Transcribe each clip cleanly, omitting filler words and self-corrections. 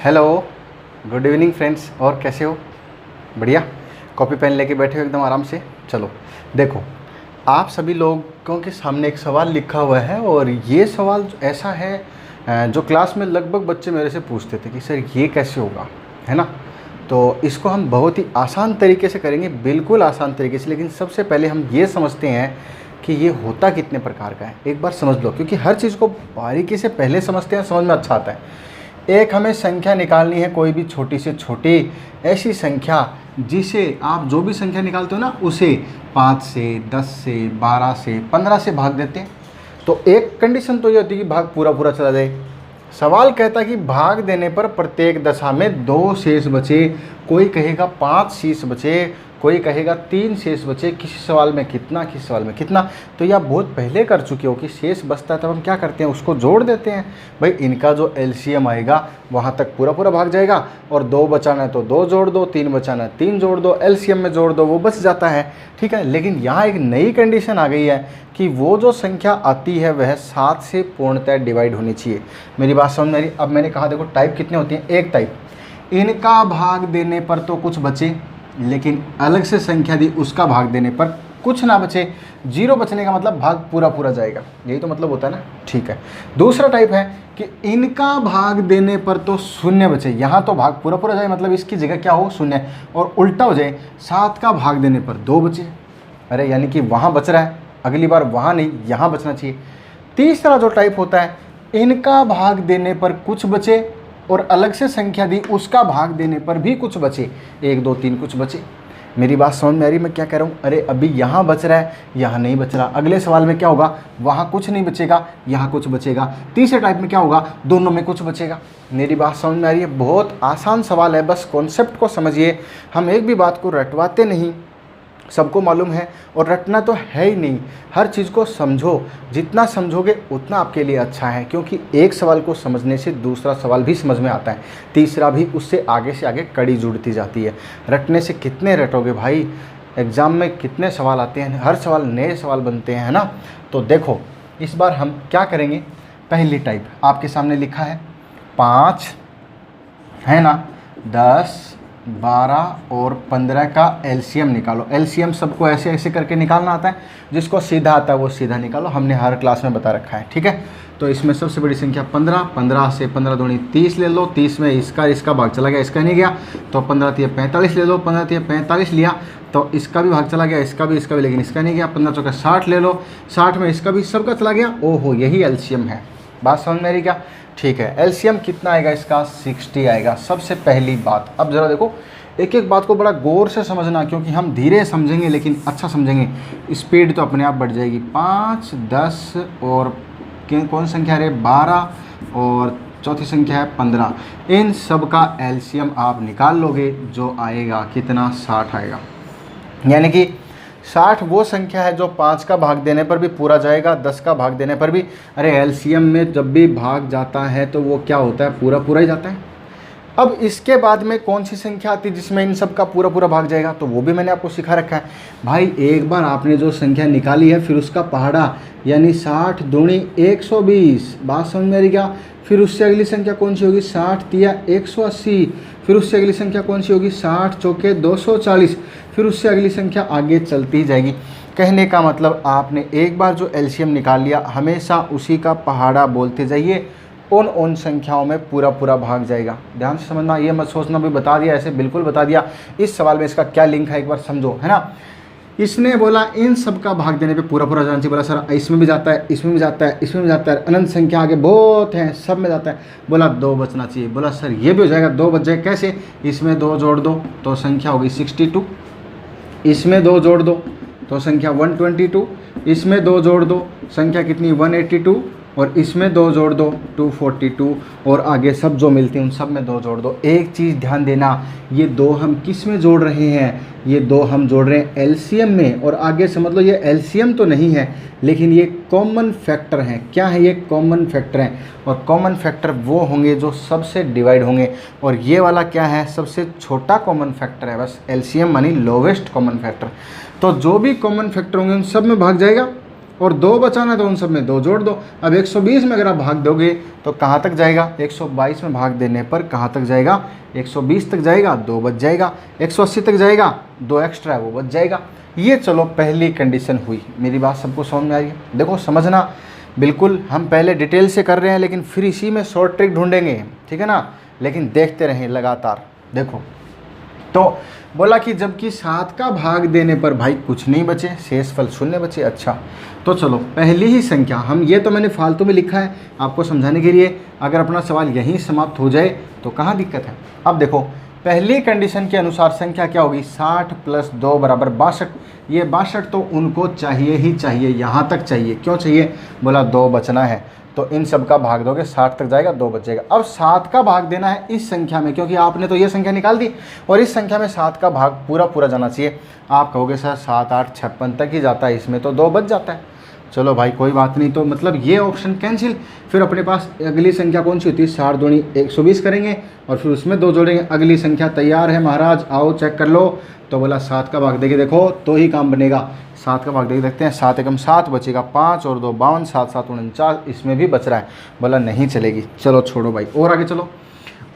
Hello, good evening friends. और कैसे हो? बढ़िया। कॉपी पेन लेके बैठे हो एकदम आराम से। चलो देखो, आप सभी लोगों के सामने एक सवाल लिखा हुआ है और ये सवाल ऐसा है जो क्लास में लगभग बच्चे मेरे से पूछते थे कि सर ये कैसे होगा, है ना। तो इसको हम बहुत ही आसान तरीके से करेंगे, बिल्कुल आसान तरीके से। लेकिन सबसे पहले हम ये समझते हैं कि ये होता कितने प्रकार का है। एक बार समझ लो, क्योंकि हर चीज़ को बारीकी से पहले समझते हैं, समझ में अच्छा आता है। एक हमें संख्या निकालनी है, कोई भी छोटी से छोटी ऐसी संख्या जिसे आप जो भी संख्या निकालते हो ना उसे 5 से 10 से 12 से 15 से भाग देते हैं। तो एक कंडीशन तो ये होती है कि भाग पूरा पूरा चला जाए। सवाल कहता है कि भाग देने पर प्रत्येक दशा में 2 शेष बचे। कोई कहेगा 5 शेष बचे, कोई कहेगा 3 शेष बचे। किसी सवाल में कितना, किसी सवाल में कितना। तो ये आप बहुत पहले कर चुके हो कि शेष बचता है तब हम क्या करते हैं, उसको जोड़ देते हैं। भाई इनका जो एलसीएम आएगा वहाँ तक पूरा पूरा भाग जाएगा, और 2 बचाना है तो 2 जोड़ दो, 3 बचाना है 3 जोड़ दो, एलसीएम में जोड़ दो, वो बच जाता है। ठीक है। लेकिन यहाँ एक नई कंडीशन आ गई है कि वो जो संख्या आती है वह 7 से पूर्णतः डिवाइड होनी चाहिए। मेरी बात समझ में आ रही? अब मैंने कहा देखो टाइप कितने होती हैं। एक टाइप, इनका भाग देने पर तो कुछ बचे, लेकिन अलग से संख्या दी उसका भाग देने पर कुछ ना बचे। 0 बचने का मतलब भाग पूरा पूरा जाएगा, यही तो मतलब होता है ना। ठीक है। दूसरा टाइप है कि इनका भाग देने पर तो 0 बचे। यहाँ तो भाग पूरा पूरा जाए मतलब इसकी जगह क्या हो, 0। और उल्टा हो जाए, 7 का भाग देने पर 2 बचे। अरे यानी कि वहाँ बच रहा है, अगली बार वहाँ नहीं, यहाँ बचना चाहिए। तीसरा जो टाइप होता है, इनका भाग देने पर कुछ बचे और अलग से संख्या दी उसका भाग देने पर भी कुछ बचे। 1 2 3 कुछ बचे। मेरी बात समझ में आ रही मैं क्या कह रहा हूँ? अरे अभी यहाँ बच रहा है, यहाँ नहीं बच रहा। अगले सवाल में क्या होगा, वहाँ कुछ नहीं बचेगा, यहाँ कुछ बचेगा। तीसरे टाइप में क्या होगा, दोनों में कुछ बचेगा। मेरी बात समझ में आ रही है? बहुत आसान सवाल है, बस कॉन्सेप्ट को समझिए। हम एक भी बात को रटवाते नहीं, सबको मालूम है। और रटना तो है ही नहीं, हर चीज़ को समझो। जितना समझोगे उतना आपके लिए अच्छा है, क्योंकि एक सवाल को समझने से दूसरा सवाल भी समझ में आता है, तीसरा भी, उससे आगे कड़ी जुड़ती जाती है। रटने से कितने रटोगे भाई, एग्ज़ाम में कितने सवाल आते हैं, हर सवाल नए सवाल बनते हैं, है ना। तो देखो इस बार हम क्या करेंगे। पहली टाइप आपके सामने लिखा है 5, है ना, 10 12 और 15 का एलसीएम निकालो। एलसीएम सबको ऐसे ऐसे करके निकालना आता है, जिसको सीधा आता है वो सीधा निकालो, हमने हर क्लास में बता रखा है। ठीक है। तो इसमें सबसे बड़ी संख्या 15, 15 से 15 दूनी 30 ले लो। 30 में इसका भाग चला गया, इसका नहीं गया, तो 15 3 45 ले लो। 15 3 45 लिया तो इसका भी भाग चला गया, इसका भी, लेकिन इसका नहीं गया। 15 चौका 60 ले लो। 60 में इसका भी, सबका चला गया। ओहो, यही एलसीएम है। बात समझ में आ रही क्या? ठीक है। एलसीएम कितना आएगा इसका? 60 आएगा। सबसे पहली बात, अब ज़रा देखो, एक एक बात को बड़ा गौर से समझना, क्योंकि हम धीरे समझेंगे लेकिन अच्छा समझेंगे, स्पीड तो अपने आप बढ़ जाएगी। 5 10 और कौन संख्या है, 12 और चौथी संख्या है 15। इन सब का एलसीएम आप निकाल लोगे, जो आएगा कितना, 60 आएगा। यानी कि 60 वो संख्या है जो 5 का भाग देने पर भी पूरा जाएगा, 10 का भाग देने पर भी। अरे एलसीएम में जब भी भाग जाता है तो वो क्या होता है, पूरा पूरा ही जाता है। अब इसके बाद में कौन सी संख्या आती है जिसमें इन सब का पूरा पूरा भाग जाएगा, तो वो भी मैंने आपको सिखा रखा है। भाई एक बार आपने जो संख्या निकाली है फिर उसका पहाड़ा, यानी 60 दूनी 120। बात समझ में आ रही क्या? फिर उससे अगली संख्या कौन सी होगी, 60 तिया 180। फिर उससे अगली संख्या कौन सी होगी, 60 चौके 240। फिर उससे अगली संख्या आगे चलती ही जाएगी। कहने का मतलब आपने एक बार जो एलसीएम निकाल लिया, हमेशा उसी का पहाड़ा बोलते जाइए, उन संख्याओं में पूरा पूरा भाग जाएगा। ध्यान से समझना, ये मत सोचना भी बता दिया, ऐसे बिल्कुल बता दिया। इस सवाल में इसका क्या लिंक है एक बार समझो, है ना। इसने बोला इन सब का भाग देने पे पूरा पूरा जाना चाहिए। बोला सर इसमें भी जाता है, इसमें भी जाता है, इसमें भी जाता है, अनंत संख्या आगे बहुत है, सब में जाता है। बोला 2 बचना चाहिए। बोला सर ये भी हो जाएगा, 2 बच जाए कैसे? इसमें 2 जोड़ दो तो संख्या होगी 62, इसमें 2 जोड़ दो तो संख्या 122, इसमें 2 जोड़ दो संख्या कितनी, 182, और इसमें 2 जोड़ दो 242, और आगे सब जो मिलते हैं उन सब में 2 जोड़ दो। एक चीज़ ध्यान देना, ये 2 हम किस में जोड़ रहे हैं, ये 2 हम जोड़ रहे हैं एलसीएम में। और आगे समझ लो ये एलसीएम तो नहीं है, लेकिन ये कॉमन फैक्टर हैं। क्या है ये? कॉमन फैक्टर हैं। और कॉमन फैक्टर वो होंगे जो सबसे डिवाइड होंगे, और ये वाला क्या है, सबसे छोटा कॉमन फैक्टर है। बस एलसीएम मानी लोवेस्ट कॉमन फैक्टर। तो जो भी कॉमन फैक्टर होंगे उन सब में भाग जाएगा, और 2 बचाना है तो उन सब में 2 जोड़ दो। अब 120 में अगर आप भाग दोगे तो कहाँ तक जाएगा, 122 में भाग देने पर कहाँ तक जाएगा, 120 तक जाएगा, 2 बच जाएगा। 180 तक जाएगा, 2 एक्स्ट्रा है वो बच जाएगा। ये चलो पहली कंडीशन हुई। मेरी बात सबको समझ में आ रही है? देखो समझना, बिल्कुल हम पहले डिटेल से कर रहे हैं लेकिन फिर इसी में शॉर्ट ट्रिक ढूंढेंगे, ठीक है ना, लेकिन देखते रहें लगातार। देखो तो बोला कि जबकि 7 का भाग देने पर भाई कुछ नहीं बचे, शेषफल 0 बचे। अच्छा तो चलो पहली ही संख्या हम, ये तो मैंने फालतू में लिखा है आपको समझाने के लिए, अगर अपना सवाल यहीं समाप्त हो जाए तो कहाँ दिक्कत है। अब देखो पहली कंडीशन के अनुसार संख्या क्या होगी, 60 + 2 = 62। ये 62 तो उनको चाहिए ही चाहिए, यहाँ तक चाहिए। क्यों चाहिए, बोला 2 बचना है तो इन सब का भाग दोगे 60 तक जाएगा, 2 बच जाएगा। अब 7 का भाग देना है इस संख्या में, क्योंकि आपने तो ये संख्या निकाल दी और इस संख्या में 7 का भाग पूरा पूरा जाना चाहिए। आप कहोगे सर 7, 8, 56 तक ही जाता है, इसमें तो 2 बच जाता है। चलो भाई कोई बात नहीं, तो मतलब ये ऑप्शन कैंसिल। फिर अपने पास अगली संख्या कौन सी होती है, 60 दूनी 120 करेंगे और फिर उसमें 2 जोड़ेंगे। अगली संख्या तैयार है महाराज, आओ चेक कर लो। तो बोला 7 का भाग देके देखो तो ही काम बनेगा। 7 का भाग देके देखते हैं, 7 एकम 7 बचेगा, 5 और 2 52, 7 7 49, इसमें भी बच रहा है। बोला नहीं चलेगी, चलो छोड़ो भाई और आगे चलो।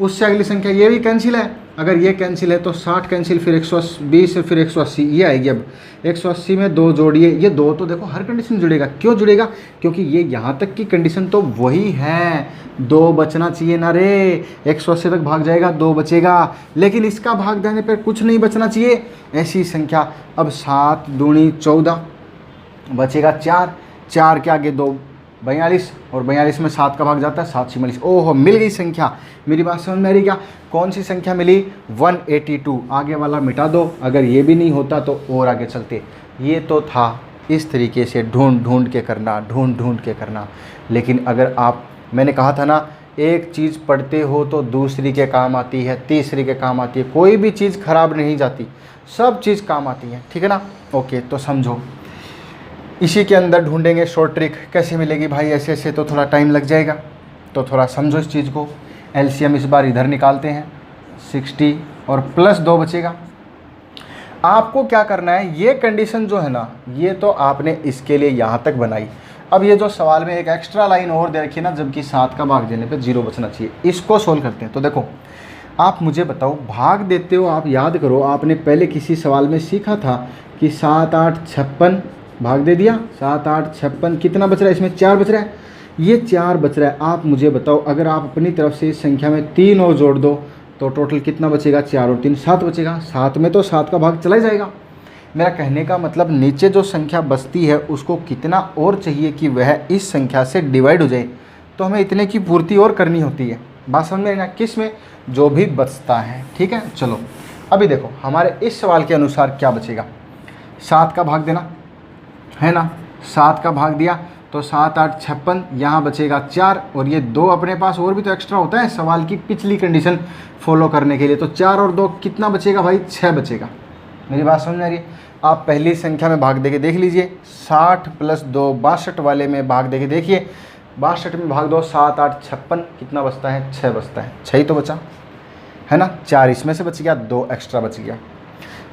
उससे अगली संख्या ये भी कैंसिल है, अगर ये कैंसिल है तो 60 कैंसिल, फिर 120 फिर 180 ये आएगी। अब 180 में 2 जोड़िए, ये 2 तो देखो हर कंडीशन जुड़ेगा। क्यों जुड़ेगा, क्योंकि ये यहाँ तक की कंडीशन तो वही है, 2 बचना चाहिए ना रे। 180 तक भाग जाएगा, 2 बचेगा, लेकिन इसका भाग देने पर कुछ नहीं बचना चाहिए, ऐसी संख्या। अब 7 दूनी 14 बचेगा 4, 4 के आगे 2 42 और 42 में 7 का भाग जाता है, 7 46। ओहो मिल गई संख्या। मेरी बात समझ में आ रही क्या, कौन सी संख्या मिली, 182। आगे वाला मिटा दो, अगर ये भी नहीं होता तो और आगे चलते। ये तो था इस तरीके से ढूंढ ढूंढ के करना, ढूंढ ढूंढ के करना। लेकिन अगर आप, मैंने कहा था ना, एक चीज़ पढ़ते हो तो दूसरी के काम आती है, तीसरी के काम आती है, कोई भी चीज़ खराब नहीं जाती, सब चीज़ काम आती है, ठीक है ना। ओके तो समझो, इसी के अंदर ढूंढेंगे शॉर्ट ट्रिक। कैसे मिलेगी भाई, ऐसे ऐसे तो थोड़ा टाइम लग जाएगा, तो थोड़ा समझो इस चीज़ को। एलसीएम इस बार इधर निकालते हैं, 60 और प्लस 2 बचेगा। आपको क्या करना है, ये कंडीशन जो है ना, ये तो आपने इसके लिए यहाँ तक बनाई। अब ये जो सवाल में एक एक्स्ट्रा लाइन और दे रखी है ना, जबकि 7 का भाग देने पे 0 बचना चाहिए, इसको सोल्व करते हैं। तो देखो आप मुझे बताओ, भाग देते हो, आप याद करो, आपने पहले किसी सवाल में सीखा था कि 7 8 56 भाग दे दिया, 7 8 56, कितना बच रहा है, इसमें 4 बच रहा है, ये 4 बच रहा है। आप मुझे बताओ, अगर आप अपनी तरफ से इस संख्या में 3 और जोड़ दो तो टोटल कितना बचेगा, 4 और 3 7 बचेगा। 7 में तो 7 का भाग चला ही जाएगा। मेरा कहने का मतलब, नीचे जो संख्या बचती है उसको कितना और चाहिए कि वह इस संख्या से डिवाइड हो जाए, तो हमें इतने की पूर्ति और करनी होती है। बात समझ में ना, किस में, जो भी बचता है, ठीक है। चलो अभी देखो हमारे इस सवाल के अनुसार क्या बचेगा, 7 का भाग देना है ना, 7 का भाग दिया तो 7 8 56, यहाँ बचेगा 4 और ये 2 अपने पास और भी तो एक्स्ट्रा होता है सवाल की पिछली कंडीशन फॉलो करने के लिए, तो 4 और 2 कितना बचेगा भाई, 6 बचेगा। मेरी बात समझ में आ रही है। आप पहली संख्या में भाग देके देख लीजिए, 60 + 2 62 वाले में भाग देके देखिए, 62 में भाग दो, 7 8 56, कितना बचता है, 6 बचता है, 6 ही तो बचा है ना, 4 इसमें से बच गया, 2 एक्स्ट्रा बच गया।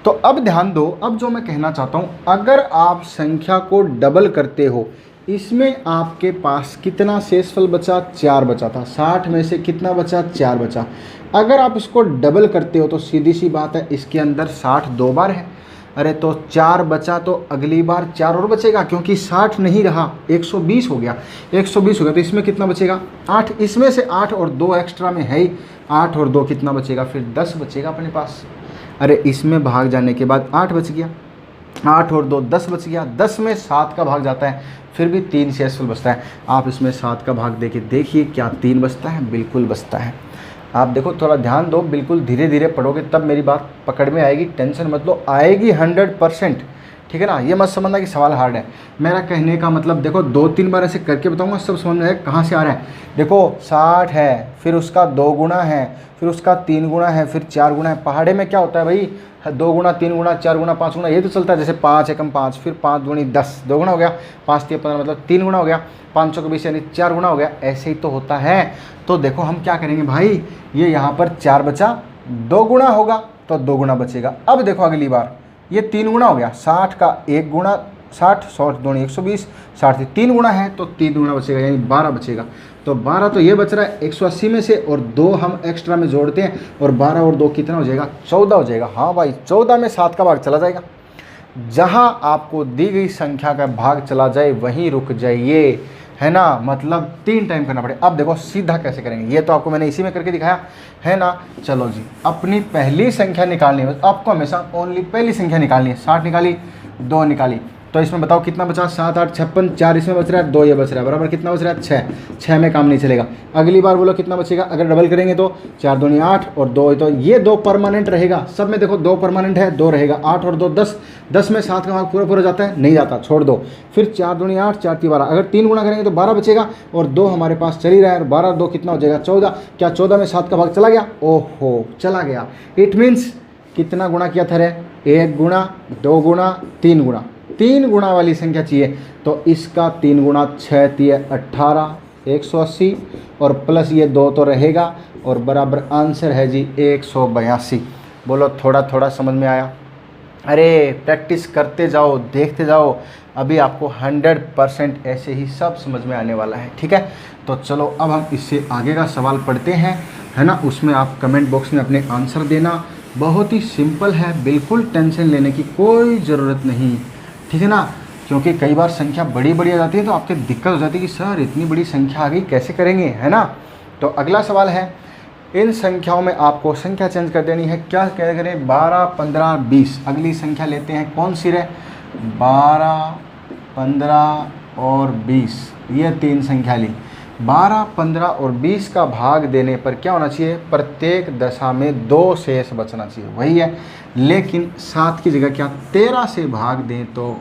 तो अब ध्यान दो, अब जो मैं कहना चाहता हूँ, अगर आप संख्या को डबल करते हो, इसमें आपके पास कितना शेषफल बचा, 4 बचा था, 60 में से कितना बचा, 4 बचा। अगर आप इसको डबल करते हो तो सीधी सी बात है, इसके अंदर 60 2 बार है, अरे तो 4 बचा तो अगली बार 4 और बचेगा, क्योंकि 60 नहीं रहा, 120 हो गया, 120 हो गया, तो इसमें कितना बचेगा, 8। इसमें से 8 और 2 एक्स्ट्रा में है ही, 8 और 2 कितना बचेगा, फिर 10 बचेगा अपने पास। अरे इसमें भाग जाने के बाद 8 बच गया, 8 और 2 10 बच गया, 10 में 7 का भाग जाता है, फिर भी 3 शेषफल बचता है। आप इसमें 7 का भाग देके देखिए, क्या 3 बचता है, बिल्कुल बचता है। आप देखो, थोड़ा ध्यान दो, बिल्कुल धीरे धीरे पढ़ोगे तब मेरी बात पकड़ में आएगी, टेंशन मत लो, आएगी 100%, ठीक है ना। ये मत समझना कि सवाल हार्ड है। मेरा कहने का मतलब देखो, 2-3 बार ऐसे करके बताऊंगा, सब समझ में आएगा कहाँ से आ रहा है। देखो 60 है, फिर उसका 2 गुना है, फिर उसका 3 गुना है, फिर 4 गुना है। पहाड़े में क्या होता है भाई, 2 गुना 3 गुना 4 गुना 5 गुना, ये तो चलता है। जैसे 5 एकम 5, फिर 5 दूनी 10, 2 गुना हो गया, 5 3 15 मतलब 3 गुना हो गया, 5 चौके 20 यानी 4 गुना हो गया। ऐसे ही तो होता है। तो देखो हम क्या करेंगे भाई, ये यहाँ पर 4 बचा, 2 गुना होगा तो 2 गुना बचेगा। अब देखो अगली बार ये 3 गुना हो गया, 60 का 1 गुना 60, 60 दूनी 120, 60 3 गुना है तो 3 गुना बचेगा, यानी 12 बचेगा। तो 12 तो ये बच रहा है 180 में से, और 2 हम एक्स्ट्रा में जोड़ते हैं, और 12 और 2 कितना हो जाएगा, 14 हो जाएगा। हाँ भाई, 14 में 7 का भाग चला जाएगा। जहाँ आपको दी गई संख्या का भाग चला जाए वहीं रुक जाइए, है ना, मतलब 3 टाइम करना पड़े। अब देखो सीधा कैसे करेंगे, ये तो आपको मैंने इसी में करके दिखाया है ना। चलो जी, अपनी पहली संख्या निकालनी है, आपको हमेशा ओनली पहली संख्या निकालनी है। 60 निकाली, 2 निकाली, तो इसमें बताओ कितना बचा, 7 8 56, 4 इसमें बच रहा है, 2 ये बच रहा है, बराबर कितना बच रहा है, 6। 6 में काम नहीं चलेगा। अगली बार बोलो कितना बचेगा, अगर डबल करेंगे तो 4 दूनी 8 और 2, तो ये 2 परमानेंट रहेगा। सब में देखो 2 परमानेंट है, 2 रहेगा, 8 और 2 10। 10 में 7 का भाग पूरा पूरा जाता है, नहीं जाता, छोड़ दो। फिर 4 दूनी 8, 4 3 12, अगर 3 गुना करेंगे तो 12 बचेगा, और 2 हमारे पास चल ही रहा है, और 12 2 कितना हो जाएगा, 14। क्या 14 में 7 का भाग चला गया, ओहो चला गया। इट मीन्स कितना गुणा किया था रे, 1 गुणा, 2 गुणा, 3 गुणा, 3 गुणा वाली संख्या चाहिए। तो इसका 3 गुणा 6 3 18, 180, और प्लस ये 2 तो रहेगा, और बराबर आंसर है जी 182। बोलो थोड़ा थोड़ा समझ में आया? अरे प्रैक्टिस करते जाओ, देखते जाओ, अभी आपको 100% ऐसे ही सब समझ में आने वाला है। ठीक है, तो चलो अब हम इससे आगे का सवाल पढ़ते हैं, है ना। उसमें आप कमेंट बॉक्स में अपने आंसर देना। बहुत ही सिंपल है, बिल्कुल टेंशन लेने की कोई ज़रूरत नहीं, ठीक है ना। क्योंकि कई बार संख्या बड़ी बड़ी आ जाती है तो आपके दिक्कत हो जाती है कि सर इतनी बड़ी संख्या आ गई, कैसे करेंगे, है ना। तो अगला सवाल है, इन संख्याओं में आपको संख्या चेंज कर देनी है। क्या क्या करें, 12 15 20। अगली संख्या लेते हैं, कौन सी रहे, 12 15 और 20, ये 3 संख्या ली। 12 15 और 20 का भाग देने पर क्या होना चाहिए, प्रत्येक दशा में 2 शेष बचना चाहिए, वही है। लेकिन 7 की जगह क्या 13 से भाग दें तो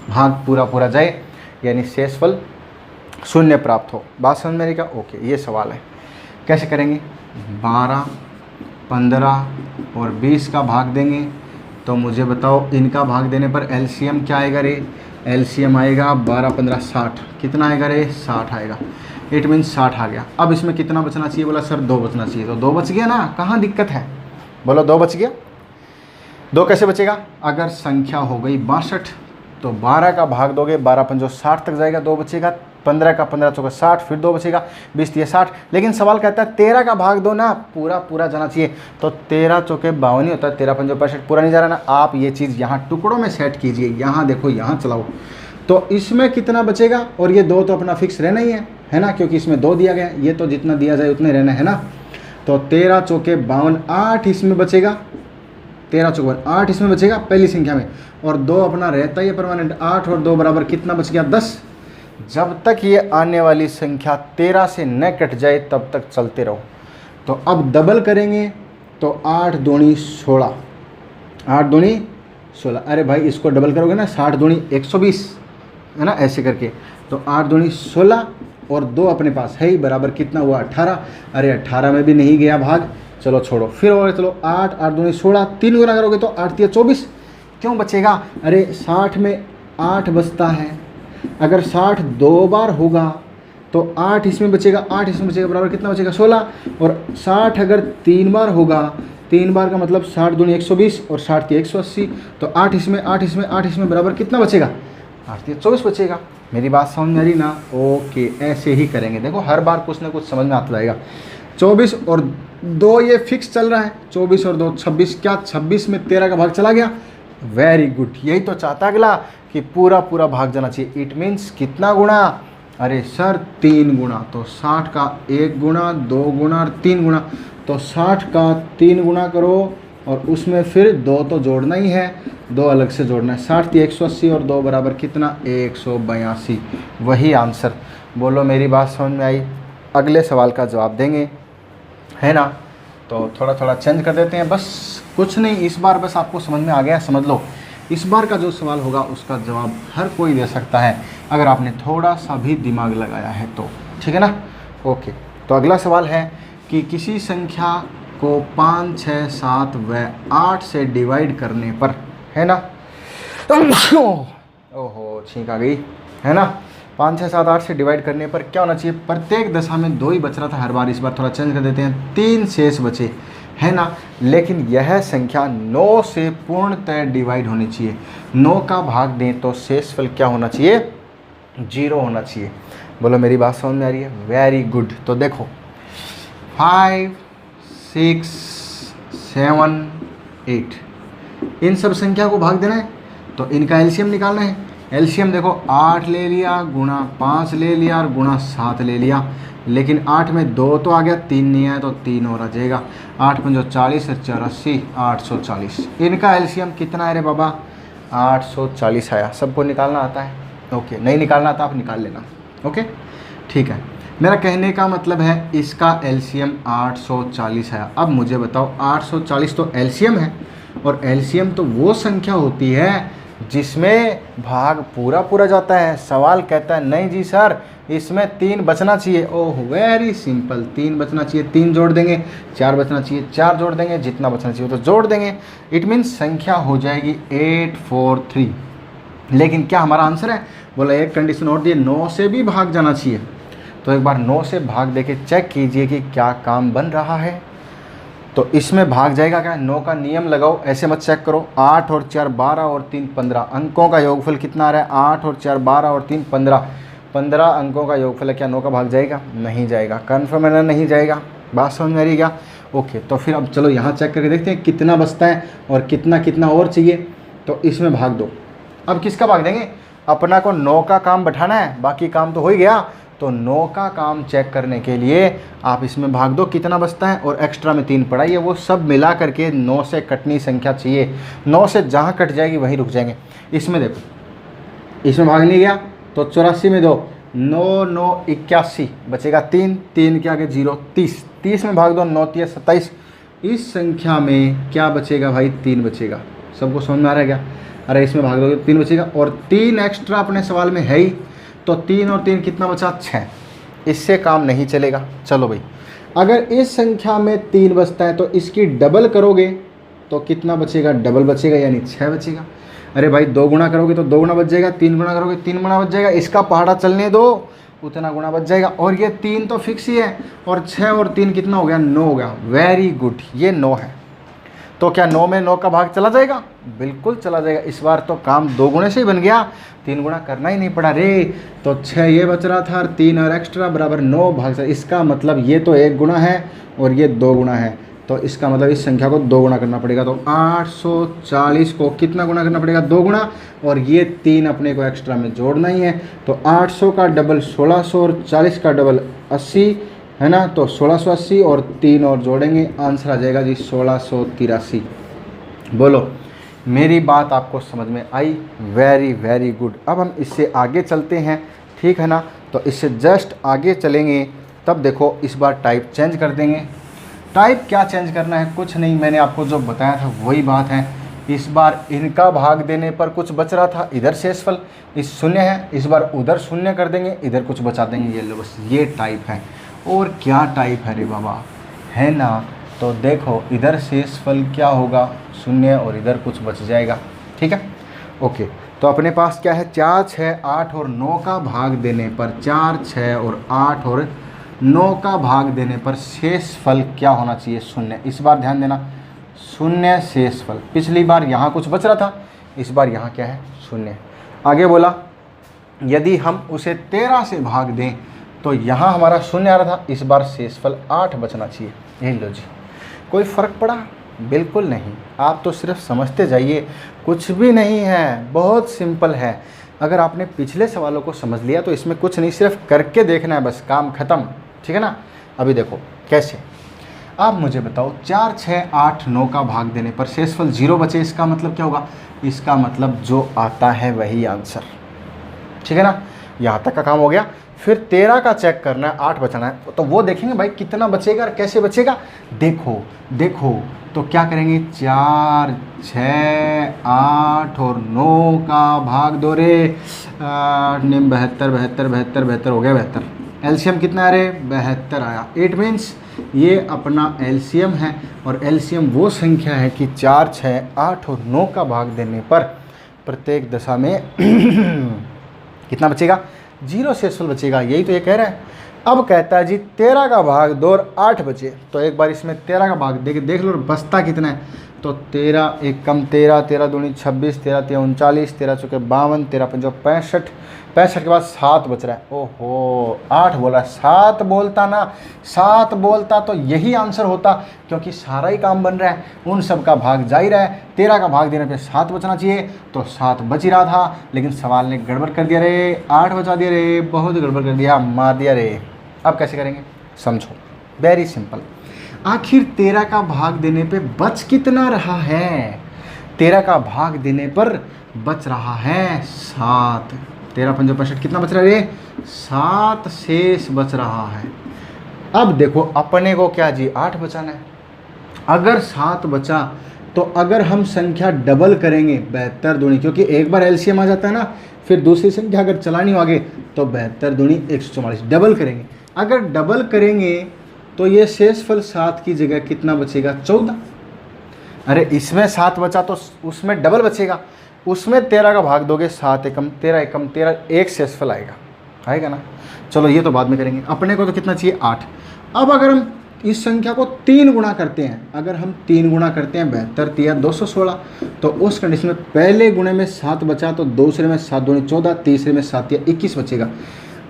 भाग पूरा पूरा जाए, यानी शेषफल 0 प्राप्त हो। बात समझ में आएगा? ओके, ये सवाल है, कैसे करेंगे। 12 15 और 20 का भाग देंगे, तो मुझे बताओ इनका भाग देने पर एलसीएम क्या आएगा रे, एलसीएम आएगा 12 15 60, कितना आएगा रे, 60 आएगा। इट मीन्स 60 आ गया। अब इसमें कितना बचना चाहिए, बोला सर 2 बचना चाहिए, तो 2 बच गया ना, कहाँ दिक्कत है, बोलो 2 बच गया। 2 कैसे बचेगा, अगर संख्या हो गई 62 तो 12 का भाग दोगे, 12 पंजो 60 तक जाएगा, 2 बचेगा। 15 का 15 चौका 60, फिर 2 बचेगा, 20 3 60। लेकिन सवाल कहता है 13 का भाग दो ना, पूरा पूरा जाना चाहिए, तो 13 चौके 52 ही होता है, 13 पंजो 65, पूरा नहीं जा रहा ना। आप ये चीज़ यहाँ टुकड़ों में सेट कीजिए, यहाँ देखो, यहाँ चलाओ, तो इसमें कितना बचेगा, और ये 2 तो अपना फिक्स रहना ही है ना, क्योंकि इसमें 2 दिया गया, ये तो जितना दिया जाए उतने रहना है ना। तो 13 चौके 52, 8 इसमें बचेगा, 13 चौके 8 इसमें बचेगा पहली संख्या में, और 2 अपना रहता ही है परमानेंट। 8 और 2 बराबर कितना बच गया, 10। जब तक ये आने वाली संख्या 13 से न कट जाए तब तक चलते रहो। तो अब डबल करेंगे तो 8 दूनी 16, 8 दूनी 16। अरे भाई इसको डबल करोगे ना, 60 दूनी 120, है ना, ऐसे करके। तो 8 दूनी 16 और 2 अपने पास है ही, बराबर कितना हुआ, 18। अरे 18 में भी नहीं गया भाग, चलो छोड़ो, फिर और चलो 8 8 दूनी 16, 3 गुना करोगे तो 8 3 24, क्यों बचेगा, अरे 60 में 8 बचता है। अगर 60 2 बार होगा तो 8 इसमें बचेगा, 8 इसमें बचेगा, बराबर कितना बचेगा, 16। और 60 अगर 3 बार होगा, 3 बार का मतलब 60 दूनी 120 और 60 की 180, तो 8 इसमें 8 इसमें 8 इसमें, बराबर कितना बचेगा, 8 3 24 बचेगा। मेरी बात समझ में आ रही ना? ओके, ऐसे ही करेंगे, देखो हर बार कुछ ना कुछ समझ में आता जाएगा। 24 और 2 ये फिक्स चल रहा है, 24 और 2 26, क्या 26 में 13 का भाग चला गया, वेरी गुड। यही तो चाहता अगला कि पूरा पूरा भाग जाना चाहिए। इट मीन्स कितना गुणा, अरे सर 3 गुणा, तो 60 का 1 गुणा, 2 गुणा और 3 गुणा, तो 60 का 3 गुणा करो, और उसमें फिर 2 तो जोड़ना ही है, 2 अलग से जोड़ना है। 60 थी 180 और 2 बराबर कितना, 182, वही आंसर। बोलो मेरी बात समझ में आई? अगले सवाल का जवाब देंगे, है ना। तो थोड़ा थोड़ा चेंज कर देते हैं, बस कुछ नहीं, इस बार बस आपको समझ में आ गया, समझ लो। इस बार का जो सवाल होगा उसका जवाब हर कोई दे सकता है, अगर आपने थोड़ा सा भी दिमाग लगाया है तो, ठीक है ना। ओके, तो अगला सवाल है कि किसी संख्या को 5 6 7 व 8 से डिवाइड करने पर, है ना, ओहो छींक आ गई, है ना। 5 6 7 8 से डिवाइड करने पर क्या होना चाहिए, प्रत्येक दशा में 2 ही बच रहा था हर बार, इस बार थोड़ा चेंज कर देते हैं, 3 शेष बचे। है ना। लेकिन यह संख्या 9 से पूर्णतः डिवाइड होनी चाहिए। 9 का भाग दें तो शेषफल क्या होना चाहिए? 0 होना चाहिए। बोलो मेरी बात समझ में आ रही है? Very good. तो देखो 5, 6, 7, 8 इन सब संख्या को भाग देना है तो इनका एलसीएम निकालना है। एलसीएम देखो 8 ले लिया, गुणा 5 ले लिया और गुणा 7 ले लिया। लेकिन 8 में 2 तो आ गया, 3 नहीं आया तो 3 और आ जाएगा। 8 5 40 और 4 80, 840। इनका एलसीएम कितना है रे बाबा? 840 आया। सबको निकालना आता है? ओके, नहीं निकालना आता आप निकाल लेना। ओके ठीक है। मेरा कहने का मतलब है इसका एलसीएम 840 आया। अब मुझे बताओ 840 तो एलसीएम है, और एलसीएम तो वो संख्या होती है जिसमें भाग पूरा पूरा जाता है। सवाल कहता है नहीं जी सर इसमें 3 बचना चाहिए। ओह वेरी सिंपल, 3 बचना चाहिए, 3 जोड़ देंगे। 4 बचना चाहिए, 4 जोड़ देंगे। जितना बचना चाहिए तो जोड़ देंगे। इट मीन्स संख्या हो जाएगी 843। लेकिन क्या हमारा आंसर है? बोला एक कंडीशन और दी, 9 से भी भाग जाना चाहिए। तो एक बार 9 से भाग देके चेक कीजिए कि क्या काम बन रहा है। तो इसमें भाग जाएगा क्या? 9 का नियम लगाओ, ऐसे मत चेक करो। 8 और 4 12 और 3 15 अंकों का योगफल कितना आ रहा है? 8 और 4 12 और 3 15। 15 अंकों का योगफल है। क्या 9 का भाग जाएगा? नहीं जाएगा। कन्फर्म है ना? नहीं जाएगा। बात समझ में आ रही क्या? ओके, तो फिर अब चलो यहाँ चेक करके देखते हैं कितना बचता है और कितना कितना और चाहिए। तो इसमें भाग दो। अब किसका भाग देंगे? अपना को 9 का काम बैठाना है, बाकी काम तो हो ही गया। तो 9 का काम चेक करने के लिए आप इसमें भाग दो कितना बचता है, और एक्स्ट्रा में 3 पड़ा, ये वो सब मिला करके 9 से कटनी संख्या चाहिए। 9 से जहाँ कट जाएगी वहीं रुक जाएंगे। इसमें देखो, इसमें भाग नहीं गया तो 84 में 2, 9 9 81 बचेगा 3, 3 के आगे 0, 30, 30 में भाग दो, 9 3 27। इस संख्या में क्या बचेगा भाई? 3 बचेगा। सबको समझ में आ रहा है क्या? अरे इसमें भाग दोगे 3 बचेगा, और 3 एक्स्ट्रा अपने सवाल में है ही। तो 3 और 3 कितना बचा? 6। इससे काम नहीं चलेगा। चलो भाई, अगर इस संख्या में 3 बचता है तो इसकी डबल करोगे तो कितना बचेगा? डबल बचेगा, यानी 6 बचेगा। अरे भाई 2 गुणा करोगे तो 2 गुणा बच जाएगा, 3 गुणा करोगे 3 गुणा बच जाएगा। इसका पहाड़ा चलने दो, उतना गुणा बच जाएगा। और ये 3 तो फिक्स ही है, और 6 और 3 कितना हो गया? 9 हो गया। वेरी गुड, ये 9 है। तो क्या 9 में 9 का भाग चला जाएगा? बिल्कुल चला जाएगा। इस बार तो काम 2 गुणे से ही बन गया, 3 गुणा करना ही नहीं पड़ा रे। तो 6 ये बच रहा था, और 3 और एक्स्ट्रा बराबर 9 भाग 4। इसका मतलब ये तो 1 गुणा है और ये 2 गुणा है। तो इसका मतलब इस संख्या को 2 गुणा करना पड़ेगा। तो 840 को कितना गुणा करना पड़ेगा? 2 गुणा, और ये 3 अपने को एक्स्ट्रा में जोड़ना ही है। तो 800 का डबल 1600 और 40 का डबल 80 है ना। तो 1680 और 3 और जोड़ेंगे, आंसर आ जाएगा जी 1683। बोलो मेरी बात आपको समझ में आई? Very very good. अब हम इससे आगे चलते हैं, ठीक है ना। तो इससे जस्ट आगे चलेंगे, तब देखो इस बार टाइप चेंज कर देंगे। टाइप क्या चेंज करना है? कुछ नहीं, मैंने आपको जो बताया था वही बात है। इस बार इनका भाग देने पर कुछ बच रहा था, इधर शेषफल इस शून्य है, इस बार उधर शून्य कर देंगे, इधर कुछ बचा देंगे। ये लो बस, ये टाइप है। और क्या टाइप है रे बाबा, है ना। तो देखो इधर शेषफल क्या होगा? शून्य, और इधर कुछ बच जाएगा। ठीक है, ओके। तो अपने पास क्या है? 4 6 8 और 9 का भाग देने पर, 4 6 और 8 और 9 का भाग देने पर शेषफल क्या होना चाहिए? शून्य। इस बार ध्यान देना, शून्य शेषफल। पिछली बार यहाँ कुछ बच रहा था, इस बार यहाँ क्या है? शून्य। आगे बोला यदि हम उसे 13 से भाग दें तो यहाँ हमारा शून्य आ रहा था, इस बार शेषफल 8 बचना चाहिए। यही लो जी। कोई फ़र्क पड़ा? बिल्कुल नहीं। आप तो सिर्फ समझते जाइए, कुछ भी नहीं है, बहुत सिंपल है। अगर आपने पिछले सवालों को समझ लिया तो इसमें कुछ नहीं, सिर्फ करके देखना है बस, काम ख़त्म। ठीक है ना। अभी देखो कैसे, आप मुझे बताओ 4 6 8 9 का भाग देने पर शेषफल 0 बचे, इसका मतलब क्या होगा? इसका मतलब जो आता है वही आंसर। ठीक है ना। यहाँ तक का काम हो गया। फिर 13 का चेक करना है, 8 बचाना है, तो वो देखेंगे भाई कितना बचेगा और कैसे बचेगा। देखो देखो, तो क्या करेंगे? 4 6 8 और 9 का भाग दो रे। 72 72 72 72 हो गया 72। एलसीएम कितना आ रहा है? 72 आया। इट मीन्स ये अपना एलसीएम है, और एलसीएम वो संख्या है कि 4 6 8 और 9 का भाग देने पर प्रत्येक दशा में कितना बचेगा? 0 शेषफल बचेगा। यही तो ये कह रहा है। अब कहता है जी 13 का भाग 2 और 8 बचे, तो एक बार इसमें 13 का भाग देख लो बचता कितना है। तो 13 एक कम 13, 13 दूनी 26, 13 3 39, 13 चौके 52, 13 पंजो 65, 65 के बाद 7 बच रहा है। ओहो 8 बोला, 7 बोलता ना, 7 बोलता तो यही आंसर होता, क्योंकि सारा ही काम बन रहा है, उन सब का भाग जा ही रहा है। 13 का भाग देने पे 7 बचना चाहिए, तो 7 बच ही रहा था, लेकिन सवाल ने गड़बड़ कर दिया रे, 8 बचा दिया रे, बहुत गड़बड़ कर दिया, मार दिया रे। अब कैसे करेंगे समझो, वेरी सिंपल। आखिर 13 का भाग देने पे बच कितना रहा है? 13 का भाग देने पर बच रहा है 7। 13 पंजो 65, कितना बच रहा है रे? 7 शेष बच रहा है। अब देखो अपने को क्या जी 8 बचाना है। अगर 7 बचा तो अगर हम संख्या डबल करेंगे 72 दूनी, क्योंकि एक बार एलसीएम आ जाता है ना, फिर दूसरी संख्या अगर चलानी हो आगे तो 72 दूनी 144, डबल करेंगे। अगर डबल करेंगे तो ये शेषफल 7 की जगह कितना बचेगा? 14। अरे इसमें 7 बचा तो उसमें डबल बचेगा, उसमें 13 का भाग दोगे 7 एकम 13 एकम 13, एक शेषफल आएगा ना। चलो ये तो बाद में करेंगे, अपने को तो कितना चाहिए 8। अब अगर हम इस संख्या को 3 गुणा करते हैं, अगर हम 3 गुणा करते हैं 72 3 216, तो उस कंडीशन में पहले गुणे में 7 बचा तो दूसरे में 7 दूनी 14, तीसरे में 7 21 बचेगा।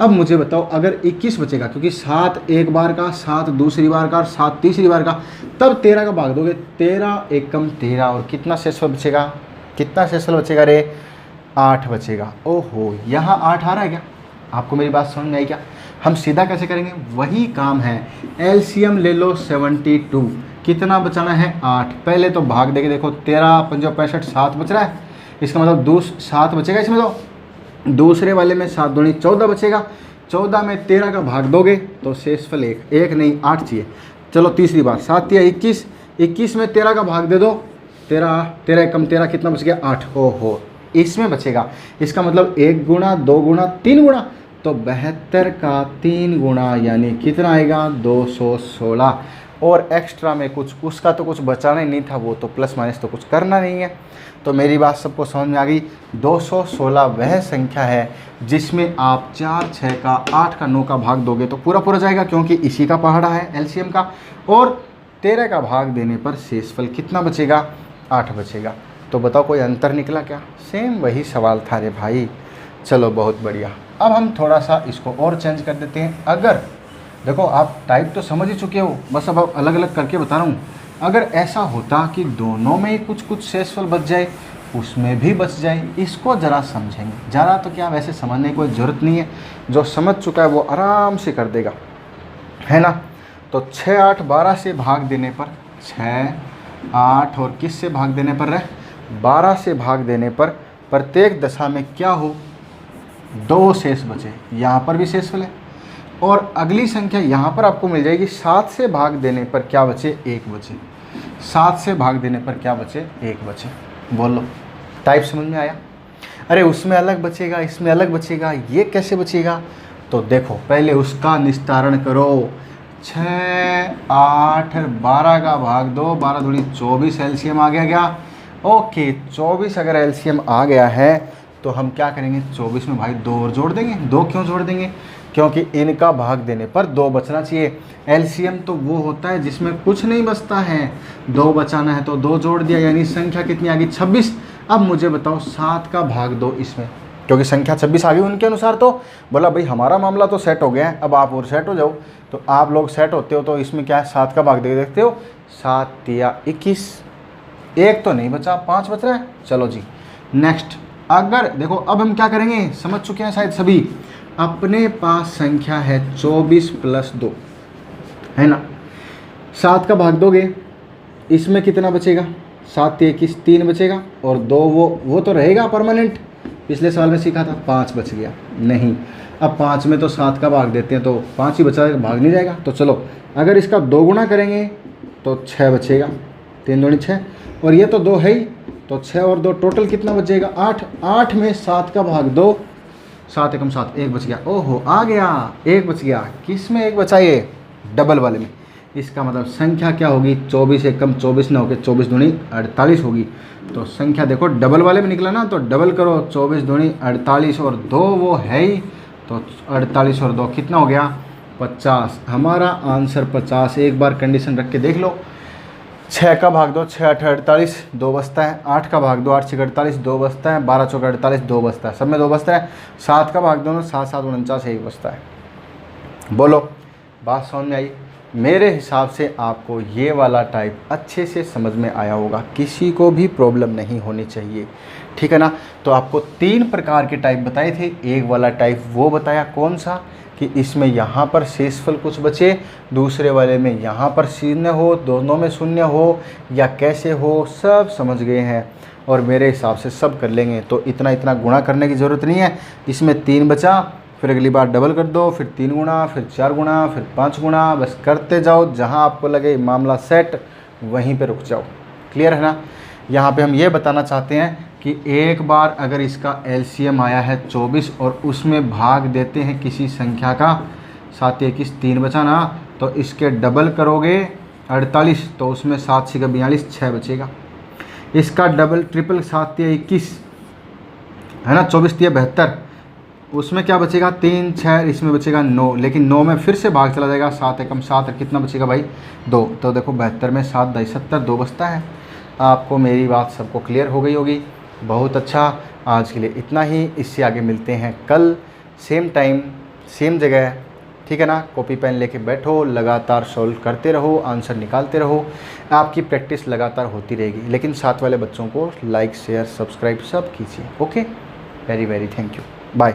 अब मुझे बताओ अगर 21 बचेगा, क्योंकि 7 एक बार का, 7 दूसरी बार का और 7 तीसरी बार का, तब 13 का भाग दोगे 13 एकम 13, और कितना शेषफल बचेगा? कितना शेषफल बचेगा रे? 8 बचेगा। ओहो यहाँ 8 आ रहा है क्या? आपको मेरी बात समझ में आई क्या? हम सीधा कैसे करेंगे? वही काम है, एलसीएम ले लो 72, कितना बचाना है? 8। पहले तो भाग देके देखो, 13 पंजो 65, 7 बच रहा है, इसका मतलब 7 बचेगा इसमें, तो दूसरे वाले में 7 दूनी 14 बचेगा, 14 में 13 का भाग दोगे तो शेषफल 1 नहीं 8 चाहिए। चलो तीसरी बार 7 या 21, 21 में 13 का भाग दे दो, 13 एकम 13, कितना बच गया? 8। हो इसमें बचेगा, इसका मतलब 1 गुणा 2 गुणा 3 गुणा, तो 72 का 3 गुणा यानी कितना आएगा? 216। और एक्स्ट्रा में कुछ उसका तो कुछ बचाना ही नहीं था, वो तो प्लस माइनस तो कुछ करना नहीं है। तो मेरी बात सबको समझ में आ गई। 216 वह संख्या है जिसमें आप 4 6 का 8 का 9 का भाग दोगे तो पूरा पूरा जाएगा, क्योंकि इसी का पहाड़ा है एलसीएम का। और 13 का भाग देने पर शेषफल कितना बचेगा? 8 बचेगा। तो बताओ कोई अंतर निकला क्या? सेम वही सवाल था रे भाई। चलो बहुत बढ़िया। अब हम थोड़ा सा इसको और चेंज कर देते हैं। अगर देखो आप टाइप तो समझ ही चुके हो, बस अब अलग अलग करके बता रहा हूँ। अगर ऐसा होता कि दोनों में ही कुछ कुछ शेषफल बच जाए, उसमें भी बच जाए, इसको ज़रा समझेंगे। ज़रा तो क्या, वैसे समझने की कोई ज़रूरत नहीं है, जो समझ चुका है वो आराम से कर देगा, है ना। तो 6 8 12 से भाग देने पर 6 8 और किस से भाग देने पर रहे? 12 से भाग देने पर प्रत्येक दशा में क्या हो? 2 शेष बचे। यहाँ पर भी शेषफल है। और अगली संख्या यहाँ पर आपको मिल जाएगी 7 से भाग देने पर क्या बचे? 1 बचे। 7 से भाग देने पर क्या बचे? 1 बचे। बोलो टाइप समझ में आया? अरे उसमें अलग बचेगा, इसमें अलग बचेगा, ये कैसे बचेगा? तो देखो पहले उसका निस्तारण करो। 6 8 12 का भाग दो, 12 दूनी 24 एलसीएम आ गया क्या? ओके 24 अगर एलसीएम आ गया है तो हम क्या करेंगे? 24 में भाई 2 और जोड़ देंगे। 2 क्यों जोड़ देंगे? क्योंकि इनका भाग देने पर 2 बचना चाहिए। एलसीएम तो वो होता है जिसमें कुछ नहीं बचता है, 2 बचाना है तो 2 जोड़ दिया, यानी संख्या कितनी आ गई? 26। अब मुझे बताओ 7 का भाग दो इसमें, क्योंकि संख्या 26 आ गई उनके अनुसार। तो बोला भाई हमारा मामला तो सेट हो गया है, अब आप और सेट हो जाओ। तो आप लोग सेट होते हो तो इसमें क्या है? 7 का भाग दे देखते हो, 7 या 21, 1 तो नहीं बचा, 5 बच रहा है। चलो जी नेक्स्ट। अगर देखो अब हम क्या करेंगे, समझ चुके हैं शायद सभी। अपने पास संख्या है 24 प्लस 2, है ना। 7 का भाग दोगे, इसमें कितना बचेगा? 7 21, 3 बचेगा, और 2 वो तो रहेगा परमानेंट, पिछले साल में सीखा था। 5 बच गया नहीं। अब 5 में तो 7 का भाग देते हैं तो 5 ही बचा, भाग नहीं जाएगा। तो चलो अगर इसका 2 गुना करेंगे तो 6 बचेगा, 3 दूनी 6, और ये तो 2 है ही, तो 6 और 2 टोटल कितना बचेगा? 8। 8 में 7 का भाग दो, 7 एकम 7, 1 बच गया। ओहो आ गया, 1 बच गया। किस में 1 बचा? ये डबल वाले में। इसका मतलब संख्या क्या होगी? 24 एकम 24 ना होकर 24 दूनी 48 होगी। तो संख्या देखो डबल वाले में निकला ना, तो डबल करो, 24 दूनी 48 और 2 वो है ही, तो 48 और 2 कितना हो गया? 50, हमारा आंसर 50। एक बार कंडीशन रख के देख लो। 6 का भाग दो, 6 8 48, 2 बचता है। 8 का भाग दो, 8 6 48, 2 बचता है। 12 चौका 48, 2 बचता है, सब में 2 बचता है। 7 का भाग दो ना, 7 7 49, 1 बचता है। बोलो, बात समझ में आई? मेरे हिसाब से आपको ये वाला टाइप अच्छे से समझ में आया होगा, किसी को भी प्रॉब्लम नहीं होनी चाहिए, ठीक है ना। तो आपको 3 प्रकार के टाइप बताए थे। एक वाला टाइप वो बताया कौन सा, कि इसमें यहाँ पर शेषफल कुछ बचे, दूसरे वाले में यहाँ पर शून्य हो, दोनों में शून्य हो, या कैसे हो, सब समझ गए हैं और मेरे हिसाब से सब कर लेंगे। तो इतना इतना गुणा करने की ज़रूरत नहीं है। इसमें 3 बचा, फिर अगली बार डबल कर दो, फिर 3 गुना, फिर 4 गुना, फिर 5 गुना, बस करते जाओ। जहाँ आपको लगे मामला सेट, वहीं पे रुक जाओ। क्लियर है ना। यहाँ पे हम ये बताना चाहते हैं कि एक बार अगर इसका एलसीएम आया है 24 और उसमें भाग देते हैं किसी संख्या का, 7 21 3 बचा ना, तो इसके डबल करोगे 48, तो उसमें 7 6 42, 6 बचेगा। इसका डबल ट्रिपल 7 21 है ना, 24 72, उसमें क्या बचेगा 3 6, इसमें बचेगा 9, लेकिन 9 में फिर से भाग चला जाएगा, 7 एकम 7, कितना बचेगा भाई 2। तो देखो 72 में 7 2 70, 2 बचता है। आपको मेरी बात सबको क्लियर हो गई होगी। बहुत अच्छा, आज के लिए इतना ही। इससे आगे मिलते हैं कल सेम टाइम सेम जगह, ठीक है ना। कॉपी पेन लेके बैठो, लगातार सॉल्व करते रहो, आंसर निकालते रहो। आपकी प्रैक्टिस लगातार होती रहेगी, लेकिन साथ वाले बच्चों को लाइक शेयर सब्सक्राइब सब कीजिए। Okay, very very thank you, bye.